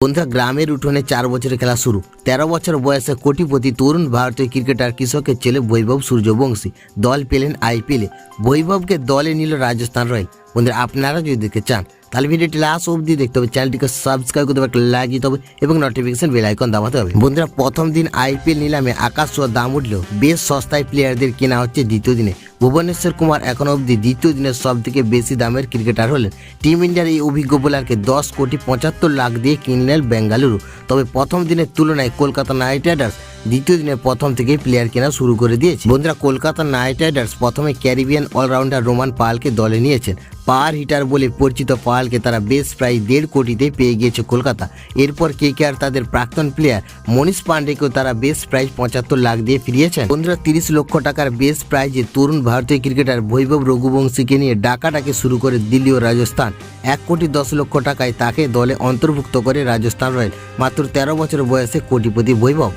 বন্ধুরা, গ্রামের উঠোনে 4 বছরের খেলা শুরু। 13 বছর বয়সে কোটিপতি তরুণ ভারতীয় ক্রিকেটার কৃষকের ছেলে বৈভব সূর্যবংশী দল পেলেন আইপিএলে। বৈভবকে দলে নিল রাজস্থান রয়্যাল। বন্ধুরা, আপনারা যদি দেখতে চান তাহলে ভিডিওটি লাস্ট অবধি দেখতে হবে, চ্যানেলটিকে সাবস্ক্রাইব করতে হবে, একটা লাইক দিতে হবে এবং নোটিফিকেশন বেল আইকন দাবাতে হবে। বন্ধুরা, প্রথম দিন আইপিএল নিলামে আকাশ ছোঁয়া দাম উঠলেও বেশ সস্তায় প্লেয়ারদের কেনা হচ্ছে দ্বিতীয় দিনে। ভুবনেশ্বর কুমার এখন অবধি দ্বিতীয় দিনের সব থেকে বেশি দামের ক্রিকেটার হলেন। টিম ইন্ডিয়ার এই অভিজ্ঞ বোলারকে 10,75,00,000 দিয়ে কিনলেন বেঙ্গালুরু। তবে প্রথম দিনের তুলনায় কলকাতা নাইট রাইডার্স দ্বিতীয় দিনের প্রথম থেকেই প্লেয়ার কেনা শুরু করে দিয়েছে। বন্ধুরা, কলকাতা নাইট রাইডার্স প্রথমে ক্যারিবিয়ান অলরাউন্ডার রোমান পালকে দলে নিয়েছেন। পাওয়ার হিটার বলে পরিচিত পালকে তারা বেশ প্রায় 1.5 কোটিতে পেয়ে গিয়েছে কলকাতা। এরপর কেকেআর তাদের প্রাক্তন প্লেয়ার মনীষ পান্ডেকেও তারা বেশ প্রাইজ 75 লাখ দিয়ে ফিরিয়েছেন। বন্ধুরা, 30 লক্ষ টাকার বেশ প্রাইজে তরুণ ভারতীয় ক্রিকেটার বৈভব রঘুবংশীকে নিয়ে ডাকাডাকি শুরু করে দিল্লি ও রাজস্থান। 1,10,00,000 টাকায় তাকে দলে অন্তর্ভুক্ত করে রাজস্থান রয়্যাল। মাত্র 13 বছর বয়সে কোটিপতি বৈভব।